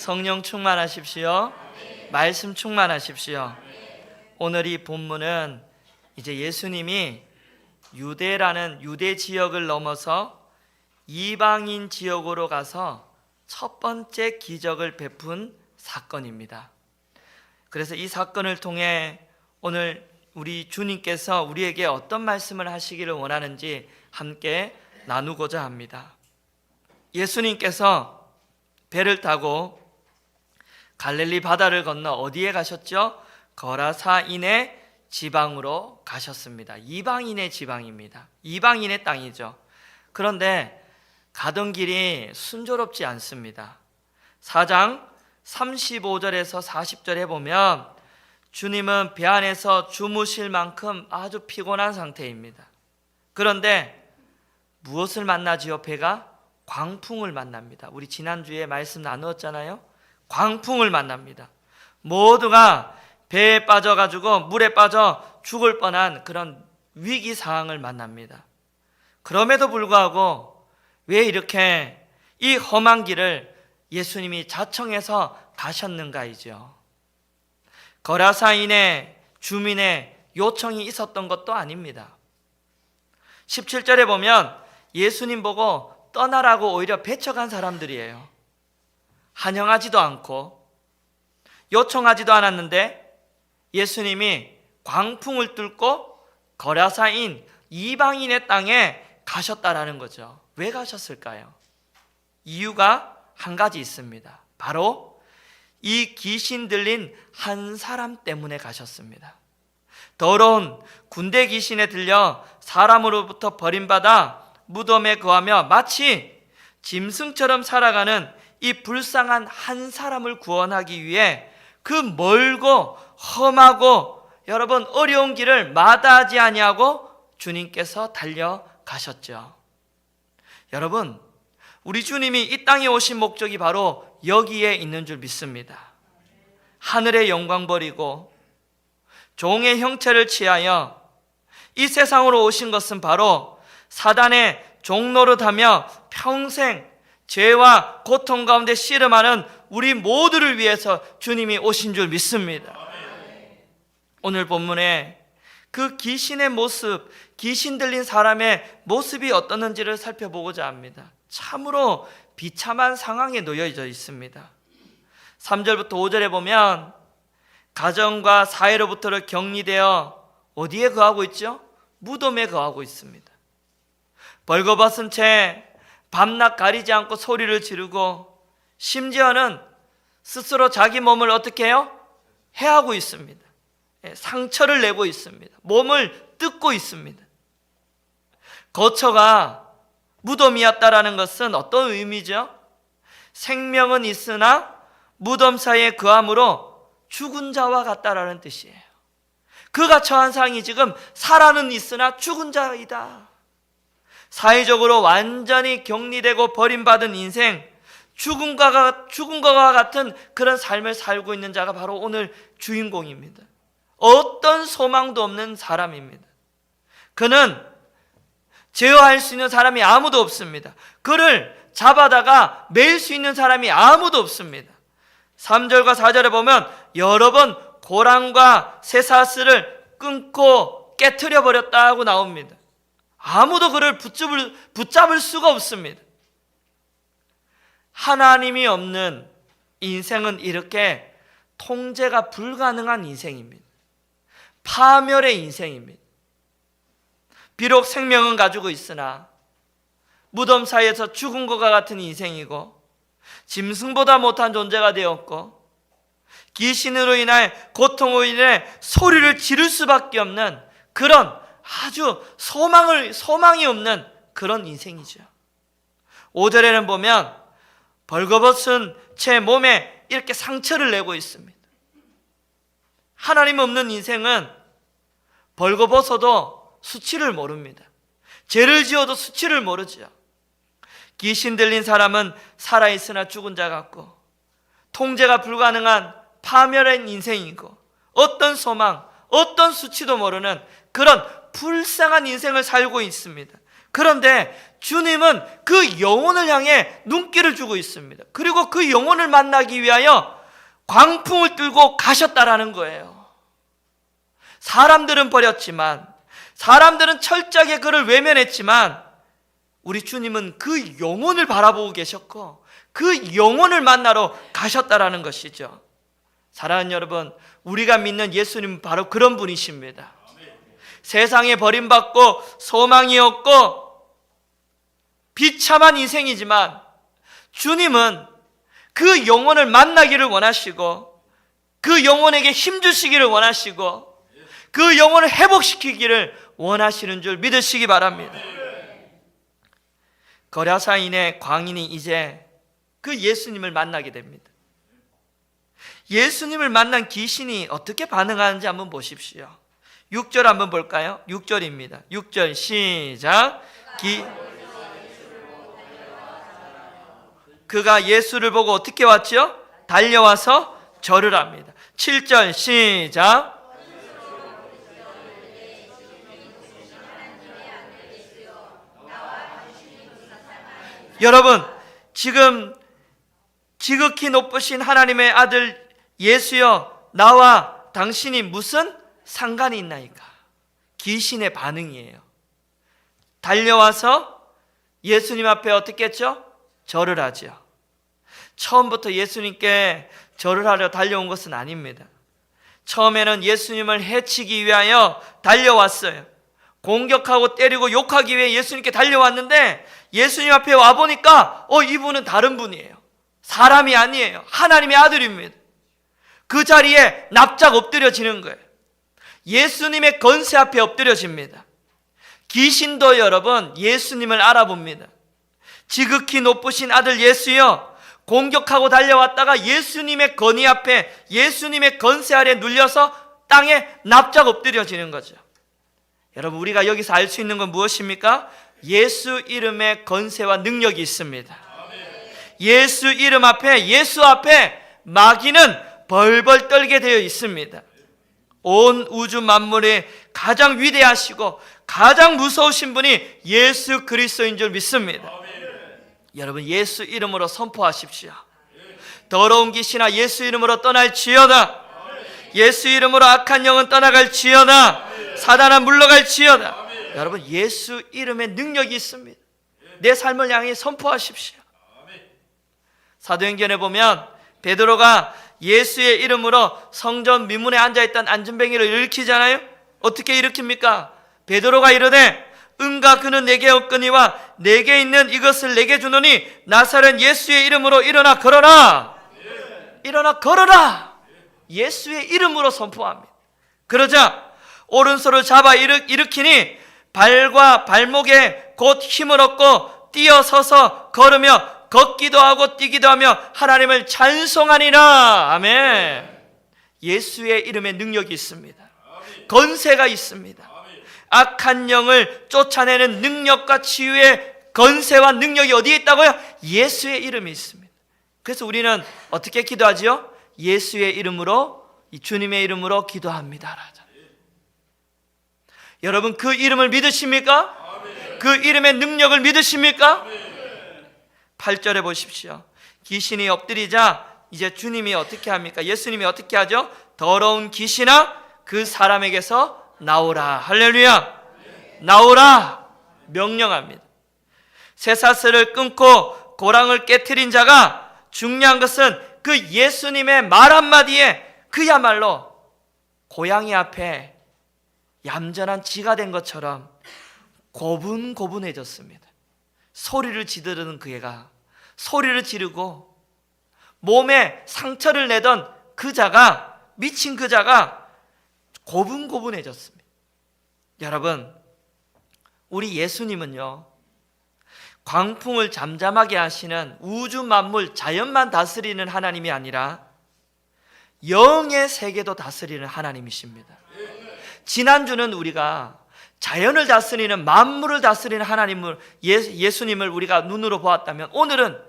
성령 충만하십시오. 말씀 충만하십시오. 오늘 이 본문은 이제 예수님이 유대라는 유대 지역을 넘어서 이방인 지역으로 가서 첫 번째 기적을 베푼 사건입니다. 그래서 이 사건을 통해 오늘 우리 주님께서 우리에게 어떤 말씀을 하시기를 원하는지 함께 나누고자 합니다. 예수님께서 배를 타고 갈릴리 바다를 건너 어디에 가셨죠? 거라사인의 지방으로 가셨습니다. 이방인의 지방입니다. 이방인의 땅이죠. 그런데 가던 길이 순조롭지 않습니다. 4장 35절에서 40절에 보면 주님은 배 안에서 주무실 만큼 아주 피곤한 상태입니다. 그런데 무엇을 만나지요? 배가 광풍을 만납니다. 우리 지난주에 말씀 나누었잖아요. 광풍을 만납니다. 모두가 배에 빠져가지고 물에 빠져 죽을 뻔한 그런 위기 상황을 만납니다. 그럼에도 불구하고 왜 이렇게 이 험한 길을 예수님이 자청해서 가셨는가이죠. 거라사인의 주민의 요청이 있었던 것도 아닙니다. 17절에 보면 예수님 보고 떠나라고 오히려 배척한 사람들이에요. 환영하지도 않고 요청하지도 않았는데 예수님이 광풍을 뚫고 거라사인 이방인의 땅에 가셨다라는 거죠. 왜 가셨을까요? 이유가 한 가지 있습니다. 바로 이 귀신 들린 한 사람 때문에 가셨습니다. 더러운 군대 귀신에 들려 사람으로부터 버림받아 무덤에 거하며 마치 짐승처럼 살아가는 이 불쌍한 한 사람을 구원하기 위해 그 멀고 험하고 여러분 어려운 길을 마다하지 아니하고 주님께서 달려가셨죠. 여러분, 우리 주님이 이 땅에 오신 목적이 바로 여기에 있는 줄 믿습니다. 하늘의 영광 버리고 종의 형체를 취하여 이 세상으로 오신 것은 바로 사단의 종노릇하며 평생 죄와 고통 가운데 씨름하는 우리 모두를 위해서 주님이 오신 줄 믿습니다. 오늘 본문에 그 귀신의 모습, 귀신 들린 사람의 모습이 어떠는지를 살펴보고자 합니다. 참으로 비참한 상황에 놓여져 있습니다. 3절부터 5절에 보면 가정과 사회로부터를 격리되어 어디에 거하고 있죠? 무덤에 거하고 있습니다. 벌거벗은 채 밤낮 가리지 않고 소리를 지르고 심지어는 스스로 자기 몸을 어떻게 해요? 해하고 있습니다. 상처를 내고 있습니다. 몸을 뜯고 있습니다. 거처가 무덤이었다라는 것은 어떤 의미죠? 생명은 있으나 무덤 사이에 거함으로 죽은 자와 같다라는 뜻이에요. 그가 처한 상황이 지금 살아는 있으나 죽은 자이다. 사회적으로 완전히 격리되고 버림받은 인생, 죽은 것과 같은 그런 삶을 살고 있는 자가 바로 오늘 주인공입니다. 어떤 소망도 없는 사람입니다. 그는 제어할 수 있는 사람이 아무도 없습니다. 그를 잡아다가 매일 수 있는 사람이 아무도 없습니다. 3절과 4절에 보면 여러 번 고랑과 쇠사슬을 끊고 깨트려 버렸다고 나옵니다. 아무도 그를 붙잡을 수가 없습니다. 하나님이 없는 인생은 이렇게 통제가 불가능한 인생입니다. 파멸의 인생입니다. 비록 생명은 가지고 있으나 무덤 사이에서 죽은 것과 같은 인생이고 짐승보다 못한 존재가 되었고 귀신으로 인해 고통으로 인해 소리를 지를 수밖에 없는 그런 아주 소망이 없는 그런 인생이죠. 5절에는 보면 벌거벗은 채 몸에 이렇게 상처를 내고 있습니다. 하나님 없는 인생은 벌거벗어도 수치를 모릅니다. 죄를 지어도 수치를 모르죠. 귀신 들린 사람은 살아있으나 죽은 자 같고 통제가 불가능한 파멸한 인생이고 어떤 소망, 어떤 수치도 모르는 그런 불쌍한 인생을 살고 있습니다. 그런데 주님은 그 영혼을 향해 눈길을 주고 있습니다. 그리고 그 영혼을 만나기 위하여 광풍을 뚫고 가셨다라는 거예요. 사람들은 버렸지만, 사람들은 철저하게 그를 외면했지만, 우리 주님은 그 영혼을 바라보고 계셨고 그 영혼을 만나러 가셨다라는 것이죠. 사랑하는 여러분, 우리가 믿는 예수님은 바로 그런 분이십니다. 세상에 버림받고 소망이 없고 비참한 인생이지만 주님은 그 영혼을 만나기를 원하시고 그 영혼에게 힘주시기를 원하시고 그 영혼을 회복시키기를 원하시는 줄 믿으시기 바랍니다. 거라사인의 광인이 이제 그 예수님을 만나게 됩니다. 예수님을 만난 귀신이 어떻게 반응하는지 한번 보십시오. 6절 한번 볼까요? 6절입니다. 6절 시작. 그가 예수를 보고 어떻게 왔죠? 달려와서 절을 합니다. 7절 시작. 여러분, 지금 지극히 높으신 하나님의 아들 예수여, 나와 당신이 무슨 상관이 있나이까? 귀신의 반응이에요. 달려와서 예수님 앞에 어떻게 했죠? 절을 하죠. 처음부터 예수님께 절을 하려 달려온 것은 아닙니다. 처음에는 예수님을 해치기 위하여 달려왔어요. 공격하고 때리고 욕하기 위해 예수님께 달려왔는데 예수님 앞에 와보니까 이분은 다른 분이에요. 사람이 아니에요. 하나님의 아들입니다. 그 자리에 납작 엎드려지는 거예요. 예수님의 권세 앞에 엎드려집니다. 귀신도 여러분 예수님을 알아봅니다. 지극히 높으신 아들 예수여, 공격하고 달려왔다가 예수님의 권위 앞에, 예수님의 권세 아래 눌려서 땅에 납작 엎드려지는 거죠. 여러분, 우리가 여기서 알 수 있는 건 무엇입니까? 예수 이름의 권세와 능력이 있습니다. 예수 이름 앞에, 예수 앞에 마귀는 벌벌 떨게 되어 있습니다. 온 우주 만물에 가장 위대하시고 가장 무서우신 분이 예수 그리스도인 줄 믿습니다. 여러분, 예수 이름으로 선포하십시오. 더러운 귀신아, 예수 이름으로 떠날지어다. 예수 이름으로 악한 영은 떠나갈지어다. 사단아 물러갈지어다. 여러분, 예수 이름의 능력이 있습니다. 내 삶을 향해 선포하십시오. 사도행전에 보면 베드로가 예수의 이름으로 성전 미문에 앉아있던 안전뱅이를 일으키잖아요. 어떻게 일으킵니까? 베드로가 이르되 은가 그는 내게 없거니와 내게 있는 이것을 내게 주노니 나사렛 예수의 이름으로 일어나 걸어라. 일어나 걸어라. 예수의 이름으로 선포합니다. 그러자 오른손을 잡아 일으키니 발과 발목에 곧 힘을 얻고 뛰어서서 걸으며 걷기도 하고 뛰기도 하며 하나님을 찬송하니라. 아멘. 예수의 이름에 능력이 있습니다. 권세가 있습니다. 악한 영을 쫓아내는 능력과 치유의 권세와 능력이 어디에 있다고요? 예수의 이름이 있습니다. 그래서 우리는 어떻게 기도하지요? 예수의 이름으로, 주님의 이름으로 기도합니다. 여러분, 그 이름을 믿으십니까? 그 이름의 능력을 믿으십니까? 8절에 보십시오. 귀신이 엎드리자 이제 주님이 어떻게 합니까? 예수님이 어떻게 하죠? 더러운 귀신아, 그 사람에게서 나오라. 할렐루야. 나오라. 명령합니다. 쇠사슬을 끊고 고랑을 깨트린 자가, 중요한 것은 그 예수님의 말 한마디에 그야말로 고양이 앞에 얌전한 쥐가 된 것처럼 고분고분해졌습니다. 소리를 지르는 그 애가 소리를 지르고 몸에 상처를 내던 그 자가, 미친 그 자가 고분고분해졌습니다. 여러분, 우리 예수님은요, 광풍을 잠잠하게 하시는 우주 만물 자연만 다스리는 하나님이 아니라 영의 세계도 다스리는 하나님이십니다. 지난주는 우리가 자연을 다스리는, 만물을 다스리는 하나님을, 예수님을 우리가 눈으로 보았다면, 오늘은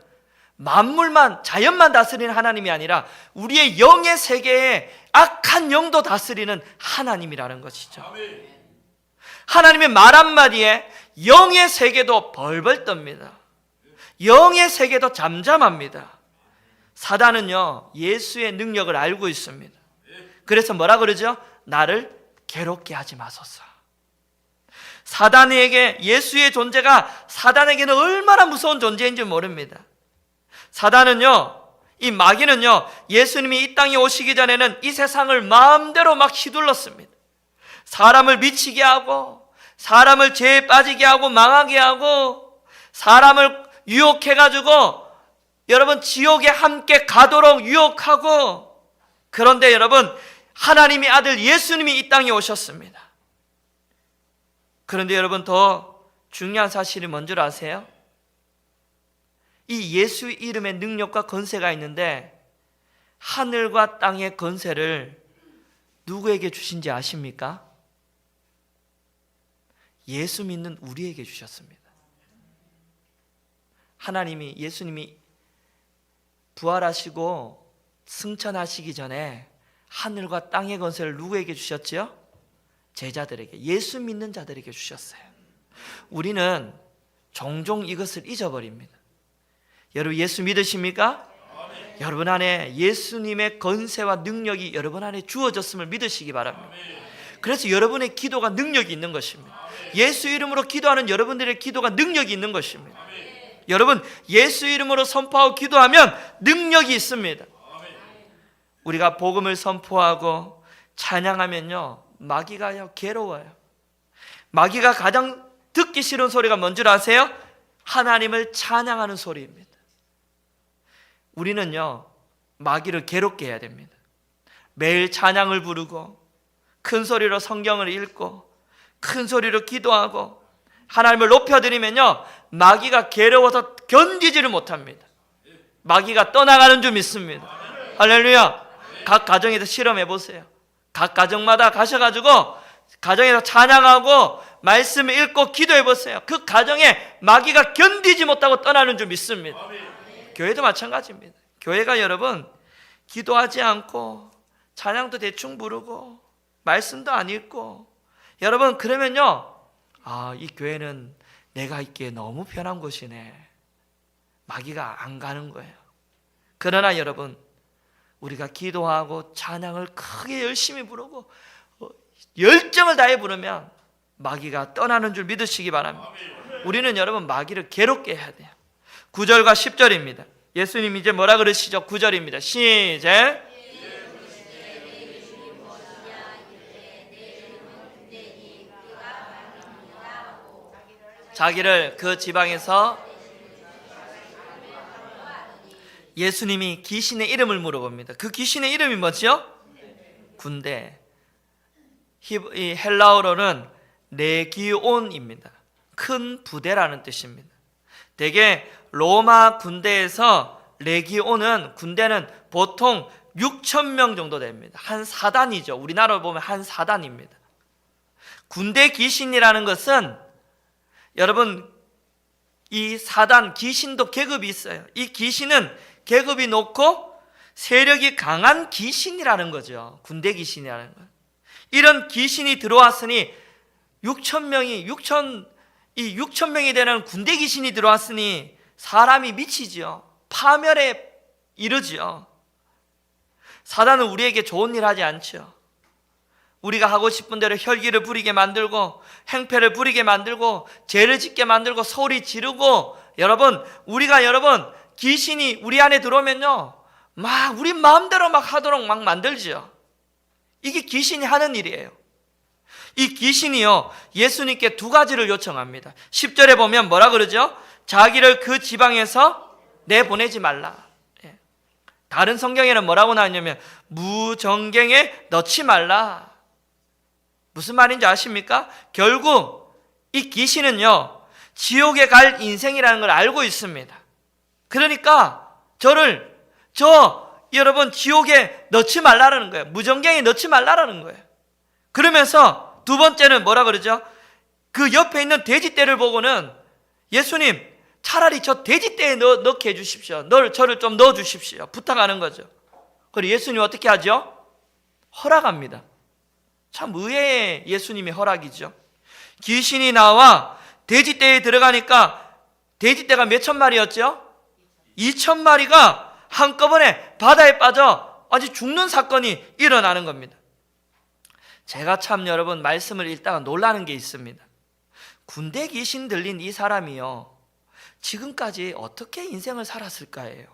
만물만, 자연만 다스리는 하나님이 아니라 우리의 영의 세계에 악한 영도 다스리는 하나님이라는 것이죠. 하나님의 말 한마디에, 영의 세계도 벌벌 떱니다. 영의 세계도 잠잠합니다. 사단은요, 예수의 능력을 알고 있습니다. 그래서 뭐라 그러죠? 나를 괴롭게 하지 마소서. 사단에게 예수의 존재가 사단에게는 얼마나 무서운 존재인지 모릅니다. 사단은요, 이 마귀는요, 예수님이 이 땅에 오시기 전에는 이 세상을 마음대로 막 휘둘렀습니다. 사람을 미치게 하고, 사람을 죄에 빠지게 하고, 망하게 하고, 사람을 유혹해가지고 여러분 지옥에 함께 가도록 유혹하고, 그런데 여러분 하나님의 아들 예수님이 이 땅에 오셨습니다. 그런데 여러분 더 중요한 사실이 뭔 줄 아세요? 이 예수 이름의 능력과 권세가 있는데 하늘과 땅의 권세를 누구에게 주신지 아십니까? 예수 믿는 우리에게 주셨습니다. 하나님이, 예수님이 부활하시고 승천하시기 전에 하늘과 땅의 권세를 누구에게 주셨지요? 제자들에게, 예수 믿는 자들에게 주셨어요. 우리는 종종 이것을 잊어버립니다. 여러분 예수 믿으십니까? 아멘. 여러분 안에 예수님의 권세와 능력이 여러분 안에 주어졌음을 믿으시기 바랍니다. 아멘. 그래서 여러분의 기도가 능력이 있는 것입니다. 아멘. 예수 이름으로 기도하는 여러분들의 기도가 능력이 있는 것입니다. 아멘. 여러분 예수 이름으로 선포하고 기도하면 능력이 있습니다. 아멘. 우리가 복음을 선포하고 찬양하면요, 마귀가요 괴로워요. 마귀가 가장 듣기 싫은 소리가 뭔 줄 아세요? 하나님을 찬양하는 소리입니다. 우리는요 마귀를 괴롭게 해야 됩니다. 매일 찬양을 부르고 큰 소리로 성경을 읽고 큰 소리로 기도하고 하나님을 높여드리면요 마귀가 괴로워서 견디지를 못합니다. 마귀가 떠나가는 줄 믿습니다. 할렐루야. 각 가정에서 실험해 보세요. 각 가정마다 가셔가지고 가정에서 찬양하고 말씀 읽고 기도해 보세요. 그 가정에 마귀가 견디지 못하고 떠나는 줄 믿습니다. 교회도 마찬가지입니다. 교회가 여러분 기도하지 않고 찬양도 대충 부르고 말씀도 안 읽고 여러분 그러면요, 이 교회는 내가 있기에 너무 편한 곳이네. 마귀가 안 가는 거예요. 그러나 여러분 우리가 기도하고 찬양을 크게 열심히 부르고 열정을 다해 부르면 마귀가 떠나는 줄 믿으시기 바랍니다. 우리는 여러분 마귀를 괴롭게 해야 돼요. 9절과 10절입니다. 예수님 이제 뭐라 그러시죠? 9절입니다. 시작. 자기를 그 지방에서 예수님이 귀신의 이름을 물어봅니다. 그 귀신의 이름이 뭐죠? 군대. 이 헬라어로는 레기온입니다. 큰 부대라는 뜻입니다. 대개 로마 군대에서 레기온은 군대는 보통 6,000명 정도 됩니다. 한 사단이죠. 우리나라로 보면 한 사단입니다. 군대 귀신이라는 것은 여러분 이 사단 귀신도 계급이 있어요. 이 귀신은 계급이 높고 세력이 강한 귀신이라는 거죠. 군대 귀신이라는 것. 이런 귀신이 들어왔으니 6,000명이 되는 군대 귀신이 들어왔으니 사람이 미치죠. 파멸에 이르죠. 사단은 우리에게 좋은 일 하지 않죠. 우리가 하고 싶은 대로 혈기를 부리게 만들고 행패를 부리게 만들고 죄를 짓게 만들고 소리 지르고 우리가 귀신이 우리 안에 들어오면요 막 우리 마음대로 막 하도록 막 만들죠. 이게 귀신이 하는 일이에요. 이 귀신이요 예수님께 두 가지를 요청합니다. 10절에 보면 뭐라 그러죠? 자기를 그 지방에서 내보내지 말라. 다른 성경에는 뭐라고 나왔냐면 무정경에 넣지 말라. 무슨 말인지 아십니까? 결국 이 귀신은요 지옥에 갈 인생이라는 걸 알고 있습니다. 그러니까 여러분 지옥에 넣지 말라라는 거예요. 무정경에 넣지 말라라는 거예요. 그러면서 두 번째는 뭐라 그러죠? 그 옆에 있는 돼지떼를 보고는 예수님 차라리 저 돼지떼에 넣게 해주십시오. 저를 좀 넣어주십시오. 부탁하는 거죠. 그리고 예수님 어떻게 하죠? 허락합니다. 참 의외의 예수님의 허락이죠. 귀신이 나와 돼지떼에 들어가니까 돼지떼가 몇천 마리였죠? 2천 마리가 한꺼번에 바다에 빠져 아주 죽는 사건이 일어나는 겁니다. 제가 참 여러분 말씀을 읽다가 놀라는 게 있습니다. 군대 귀신 들린 이 사람이요, 지금까지 어떻게 인생을 살았을까예요.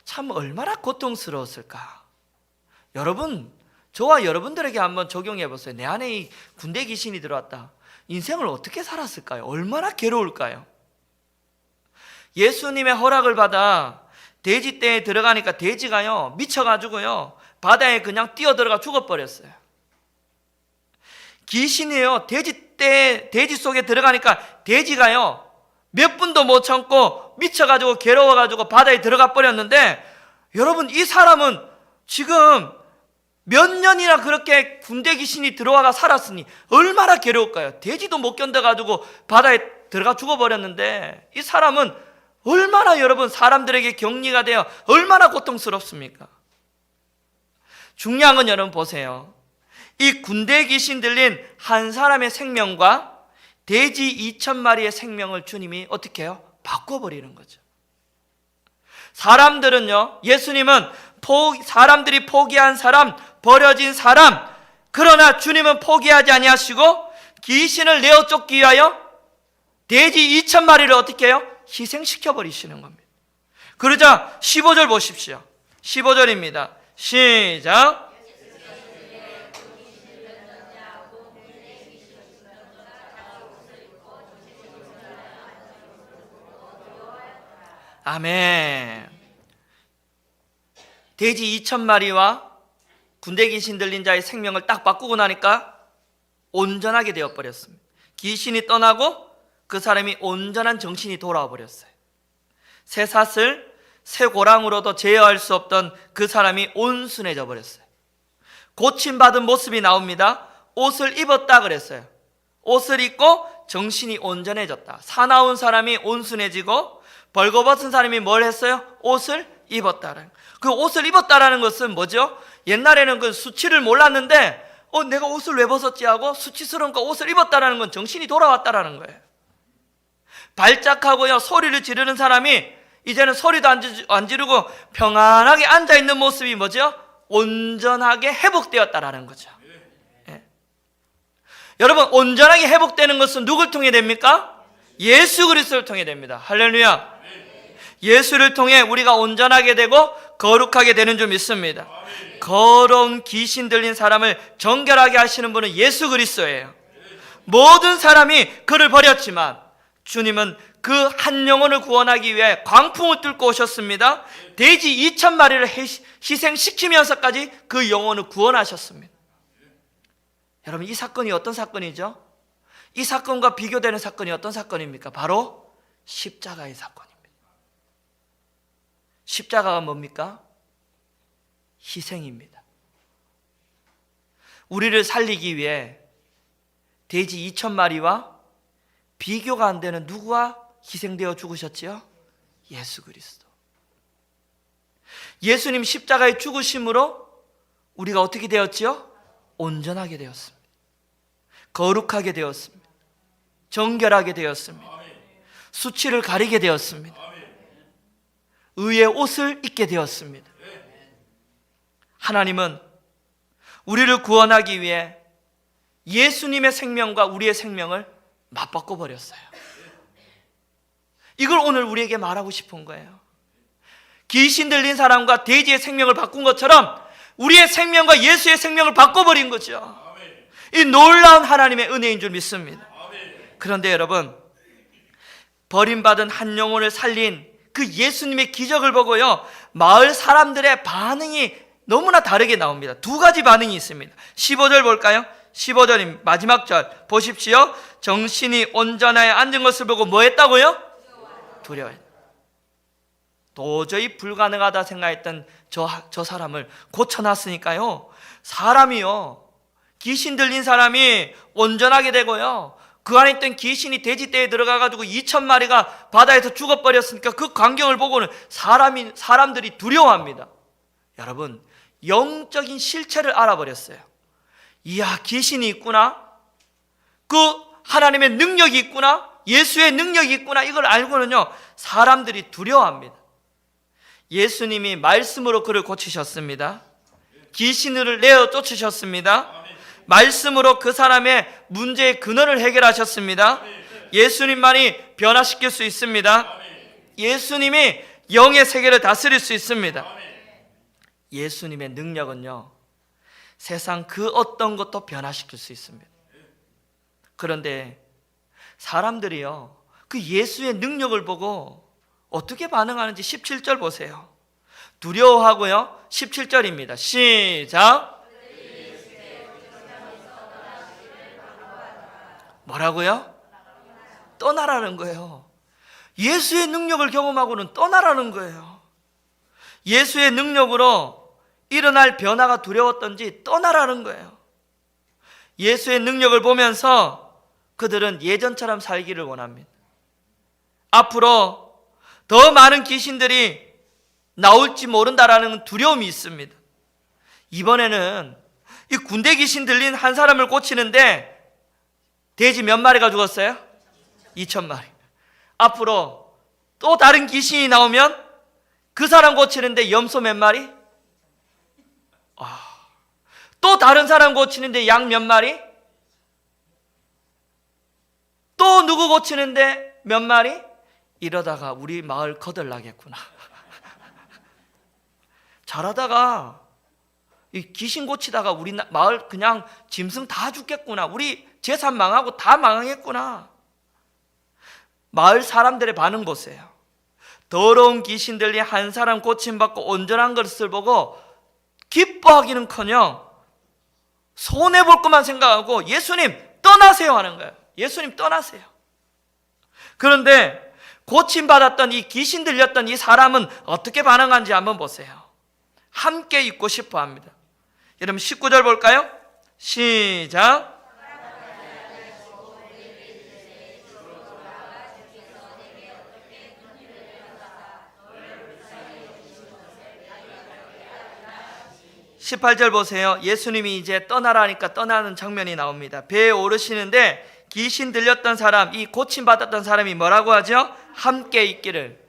참 얼마나 고통스러웠을까. 여러분, 저와 여러분들에게 한번 적용해 보세요. 내 안에 이 군대 귀신이 들어왔다. 인생을 어떻게 살았을까요? 얼마나 괴로울까요? 예수님의 허락을 받아 돼지떼에 들어가니까 돼지가요 미쳐가지고요 바다에 그냥 뛰어들어가 죽어버렸어요. 귀신이요 돼지 속에 들어가니까 돼지가요 몇 분도 못 참고 미쳐가지고 괴로워가지고 바다에 들어가 버렸는데, 여러분 이 사람은 지금 몇 년이나 그렇게 군대 귀신이 들어와가 살았으니 얼마나 괴로울까요? 돼지도 못 견뎌가지고 바다에 들어가 죽어버렸는데, 이 사람은 얼마나 여러분 사람들에게 격리가 되어 얼마나 고통스럽습니까? 중요한 건 여러분 보세요. 이 군대 귀신 들린 한 사람의 생명과 돼지 2천 마리의 생명을 주님이 어떻게 해요? 바꿔버리는 거죠. 사람들은요, 예수님은 사람들이 포기한 사람, 버려진 사람, 그러나 주님은 포기하지 아니하시고 귀신을 내어 쫓기 위하여 돼지 2천 마리를 어떻게 해요? 희생시켜 버리시는 겁니다. 그러자 15절 보십시오. 15절입니다. 시작. 아멘. 돼지 2천 마리와 군대 귀신 들린 자의 생명을 딱 바꾸고 나니까 온전하게 되어버렸습니다. 귀신이 떠나고 그 사람이 온전한 정신이 돌아와 버렸어요. 쇠사슬, 쇠고랑으로도 제어할 수 없던 그 사람이 온순해져 버렸어요. 고침받은 모습이 나옵니다. 옷을 입었다 그랬어요. 옷을 입고 정신이 온전해졌다. 사나운 사람이 온순해지고 벌거벗은 사람이 뭘 했어요? 옷을 입었다라는. 그 옷을 입었다라는 것은 뭐죠? 옛날에는 그 수치를 몰랐는데 내가 옷을 왜 벗었지 하고 수치스러우니까 옷을 입었다라는 건 정신이 돌아왔다라는 거예요. 발작하고요 소리를 지르는 사람이 이제는 소리도 안 지르고 평안하게 앉아있는 모습이 뭐죠? 온전하게 회복되었다라는 거죠. 예. 여러분, 온전하게 회복되는 것은 누굴 통해 됩니까? 예수 그리스도를 통해 됩니다. 할렐루야. 예수를 통해 우리가 온전하게 되고 거룩하게 되는 줄 믿습니다. 더러운 귀신 들린 사람을 정결하게 하시는 분은 예수 그리스도예요. 모든 사람이 그를 버렸지만 주님은 그 한 영혼을 구원하기 위해 광풍을 뚫고 오셨습니다. 돼지 2천 마리를 희생시키면서까지 그 영혼을 구원하셨습니다. 여러분, 이 사건이 어떤 사건이죠? 이 사건과 비교되는 사건이 어떤 사건입니까? 바로 십자가의 사건입니다. 십자가가 뭡니까? 희생입니다. 우리를 살리기 위해 돼지 2천 마리와 비교가 안 되는 누구와 희생되어 죽으셨지요? 예수 그리스도. 예수님 십자가의 죽으심으로 우리가 어떻게 되었지요? 온전하게 되었습니다. 거룩하게 되었습니다. 정결하게 되었습니다. 수치를 가리게 되었습니다. 의의 옷을 입게 되었습니다. 하나님은 우리를 구원하기 위해 예수님의 생명과 우리의 생명을 맞바꿔 버렸어요. 이걸 오늘 우리에게 말하고 싶은 거예요. 귀신 들린 사람과 돼지의 생명을 바꾼 것처럼 우리의 생명과 예수의 생명을 바꿔버린 거죠. 이 놀라운 하나님의 은혜인 줄 믿습니다. 그런데 여러분, 버림받은 한 영혼을 살린 그 예수님의 기적을 보고요, 마을 사람들의 반응이 너무나 다르게 나옵니다. 두 가지 반응이 있습니다. 15절 볼까요? 15절 마지막 절 보십시오. 정신이 온전하여 앉은 것을 보고 뭐 했다고요? 두려워했다. 도저히 불가능하다 생각했던 저 사람을 고쳐놨으니까요, 사람이요, 귀신 들린 사람이 온전하게 되고요, 그 안에 있던 귀신이 돼지떼에 들어가가지고 2천 마리가 바다에서 죽어버렸으니까 그 광경을 보고는 사람들이 두려워합니다. 여러분, 영적인 실체를 알아버렸어요. 이야, 귀신이 있구나. 그 하나님의 능력이 있구나, 예수의 능력이 있구나, 이걸 알고는요 사람들이 두려워합니다. 예수님이 말씀으로 그를 고치셨습니다. 귀신을 내어 쫓으셨습니다. 말씀으로 그 사람의 문제의 근원을 해결하셨습니다. 예수님만이 변화시킬 수 있습니다. 예수님이 영의 세계를 다스릴 수 있습니다. 예수님의 능력은요 세상 그 어떤 것도 변화시킬 수 있습니다. 그런데 사람들이요 그 예수의 능력을 보고 어떻게 반응하는지 17절 보세요. 두려워하고요. 17절입니다. 시작. 뭐라고요? 떠나라는 거예요. 예수의 능력을 경험하고는 떠나라는 거예요. 예수의 능력으로 일어날 변화가 두려웠던지 떠나라는 거예요. 예수의 능력을 보면서 그들은 예전처럼 살기를 원합니다. 앞으로 더 많은 귀신들이 나올지 모른다라는 두려움이 있습니다. 이번에는 이 군대 귀신 들린 한 사람을 고치는데 돼지 몇 마리가 죽었어요? 2,000마리. 앞으로 또 다른 귀신이 나오면 그 사람 고치는데 염소 몇 마리? 또 다른 사람 고치는데 양 몇 마리? 또 누구 고치는데 몇 마리? 이러다가 우리 마을 거덜나겠구나. 잘하다가 이 귀신 고치다가 우리 마을 그냥 짐승 다 죽겠구나. 우리 재산 망하고 다 망하겠구나. 마을 사람들의 반응 보세요. 더러운 귀신들이 한 사람 고침받고 온전한 것을 보고 기뻐하기는커녕 손해볼 것만 생각하고 예수님 떠나세요 하는 거예요. 예수님 떠나세요. 그런데 고침받았던 이 귀신 들렸던 이 사람은 어떻게 반응한지 한번 보세요. 함께 있고 싶어 합니다. 여러분 19절 볼까요? 시작. 18절 보세요. 예수님이 이제 떠나라니까 떠나는 장면이 나옵니다. 배에 오르시는데 귀신 들렸던 사람, 이 고침받았던 사람이 뭐라고 하죠? 함께 있기를.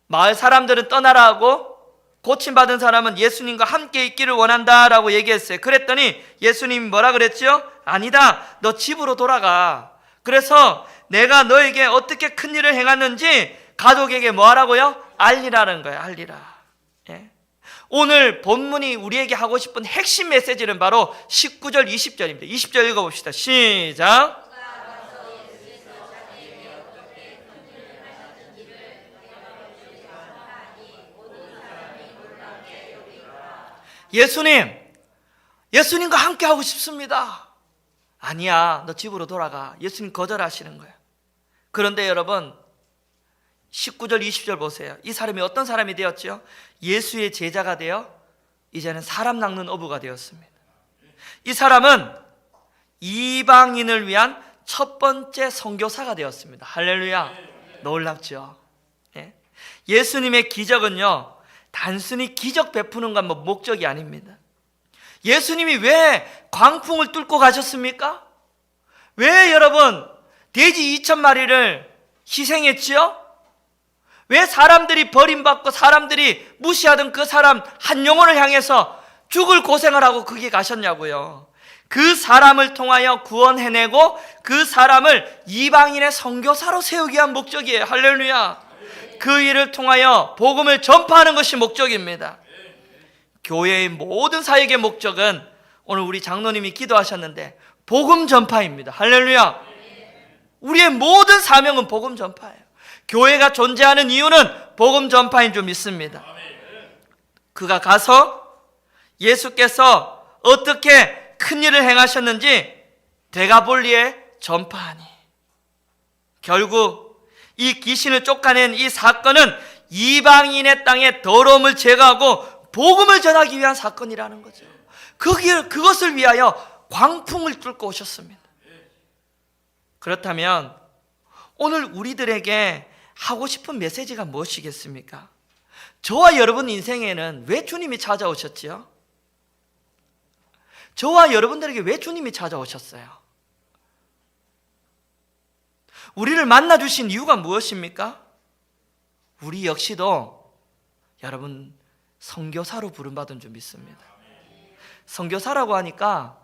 마을 사람들은 떠나라 하고 고침받은 사람은 예수님과 함께 있기를 원한다라고 얘기했어요. 그랬더니 예수님이 뭐라 그랬죠? 아니다, 너 집으로 돌아가. 그래서 내가 너에게 어떻게 큰 일을 행했는지 가족에게 뭐 하라고요? 알리라는 거예요. 알리라. 예? 오늘 본문이 우리에게 하고 싶은 핵심 메시지는 바로 19절 20절입니다 20절 읽어봅시다. 시작. 예수님과 함께 하고 싶습니다. 아니야, 너 집으로 돌아가. 예수님 거절하시는 거예요. 그런데 여러분 19절 20절 보세요. 이 사람이 어떤 사람이 되었죠? 예수의 제자가 되어 이제는 사람 낚는 어부가 되었습니다. 이 사람은 이방인을 위한 첫 번째 선교사가 되었습니다. 할렐루야. 놀랍죠? 예? 예수님의 기적은요 단순히 기적 베푸는 건 목적이 아닙니다. 예수님이 왜 광풍을 뚫고 가셨습니까? 왜 여러분 돼지 2,000마리를 희생했지요? 왜 사람들이 버림받고 사람들이 무시하던 그 사람 한 영혼을 향해서 죽을 고생을 하고 거기에 가셨냐고요. 그 사람을 통하여 구원해내고 그 사람을 이방인의 선교사로 세우기 위한 목적이에요. 할렐루야. 그 일을 통하여 복음을 전파하는 것이 목적입니다. 교회의 모든 사역의 목적은 오늘 우리 장로님이 기도하셨는데 복음 전파입니다. 할렐루야. 우리의 모든 사명은 복음 전파예요. 교회가 존재하는 이유는 복음 전파인 줄 믿습니다. 그가 가서 예수께서 어떻게 큰 일을 행하셨는지 데가볼리에 전파하니 결국 이 귀신을 쫓아낸 이 사건은 이방인의 땅에 더러움을 제거하고 복음을 전하기 위한 사건이라는 거죠. 그것을 위하여 광풍을 뚫고 오셨습니다. 그렇다면 오늘 우리들에게 하고 싶은 메시지가 무엇이겠습니까? 저와 여러분 인생에는 왜 주님이 찾아오셨지요? 저와 여러분들에게 왜 주님이 찾아오셨어요? 우리를 만나주신 이유가 무엇입니까? 우리 역시도 여러분 선교사로 부름받은 줄 믿습니다. 선교사라고 하니까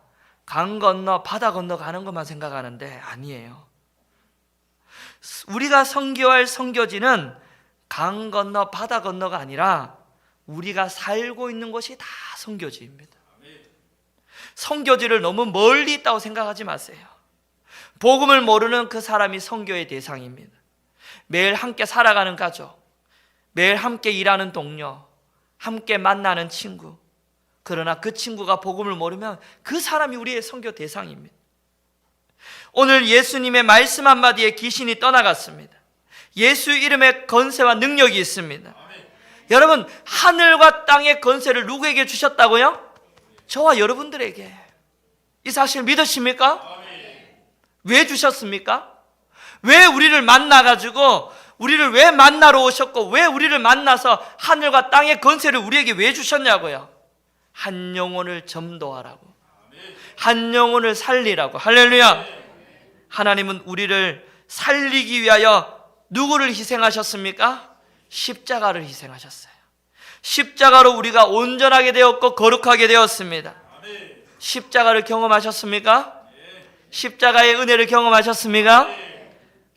강 건너 바다 건너 가는 것만 생각하는데 아니에요. 우리가 선교할 선교지는 강 건너 바다 건너가 아니라 우리가 살고 있는 곳이 다 선교지입니다. 선교지를 너무 멀리 있다고 생각하지 마세요. 복음을 모르는 그 사람이 선교의 대상입니다. 매일 함께 살아가는 가족, 매일 함께 일하는 동료, 함께 만나는 친구. 그러나 그 친구가 복음을 모르면 그 사람이 우리의 선교 대상입니다. 오늘 예수님의 말씀 한마디에 귀신이 떠나갔습니다. 예수 이름에 건세와 능력이 있습니다. 여러분, 하늘과 땅의 건세를 누구에게 주셨다고요? 저와 여러분들에게. 이 사실 믿으십니까? 왜 주셨습니까? 왜 우리를 만나가지고 우리를 왜 만나러 오셨고 왜 우리를 만나서 하늘과 땅의 건세를 우리에게 왜 주셨냐고요? 한 영혼을 전도하라고, 한 영혼을 살리라고. 할렐루야. 하나님은 우리를 살리기 위하여 누구를 희생하셨습니까? 십자가를 희생하셨어요. 십자가로 우리가 온전하게 되었고 거룩하게 되었습니다. 십자가를 경험하셨습니까? 십자가의 은혜를 경험하셨습니까?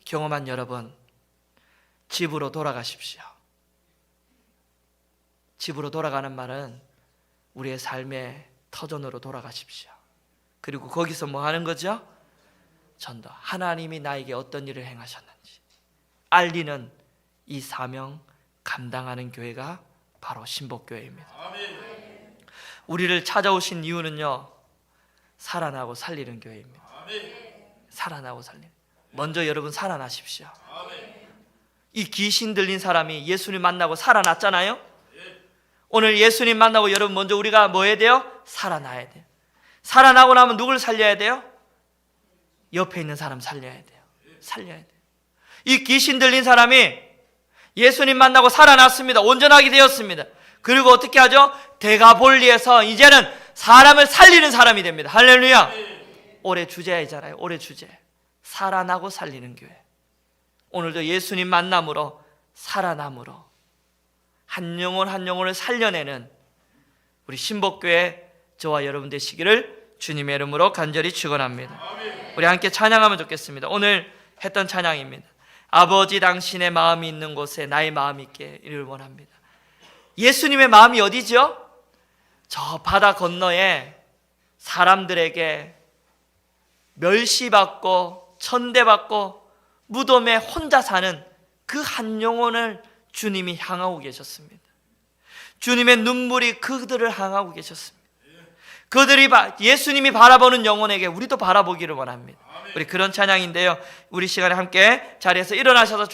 경험한 여러분, 집으로 돌아가십시오. 집으로 돌아가는 말은 우리의 삶의 터전으로 돌아가십시오. 그리고 거기서 뭐 하는 거죠? 전도. 하나님이 나에게 어떤 일을 행하셨는지 알리는 이 사명 감당하는 교회가 바로 신복교회입니다. 우리를 찾아오신 이유는요, 살아나고 살리는 교회입니다. 살아나고 살리는. 먼저 여러분 살아나십시오. 이 귀신 들린 사람이 예수님 만나고 살아났잖아요. 오늘 예수님 만나고 여러분 먼저 우리가 뭐 해야 돼요? 살아나야 돼요. 살아나고 나면 누굴 살려야 돼요? 옆에 있는 사람 살려야 돼요. 살려야 돼요. 이 귀신 들린 사람이 예수님 만나고 살아났습니다. 온전하게 되었습니다. 그리고 어떻게 하죠? 대가볼리에서 이제는 사람을 살리는 사람이 됩니다. 할렐루야. 올해 주제이잖아요. 올해 주제. 살아나고 살리는 교회. 오늘도 예수님 만남으로 살아남으로 한 영혼 한 영혼을 살려내는 우리 신복교회 저와 여러분 되시기를 주님의 이름으로 간절히 축원합니다. 우리 함께 찬양하면 좋겠습니다. 오늘 했던 찬양입니다. 아버지 당신의 마음이 있는 곳에 나의 마음이 있기를 원합니다. 예수님의 마음이 어디죠? 저 바다 건너에 사람들에게 멸시받고 천대받고 무덤에 혼자 사는 그 한 영혼을 주님이 향하고 계셨습니다. 주님의 눈물이 그들을 향하고 계셨습니다. 그들이 예수님이 바라보는 영혼에게 우리도 바라보기를 원합니다. 우리 그런 찬양인데요, 우리 시간에 함께 자리에서 일어나셔서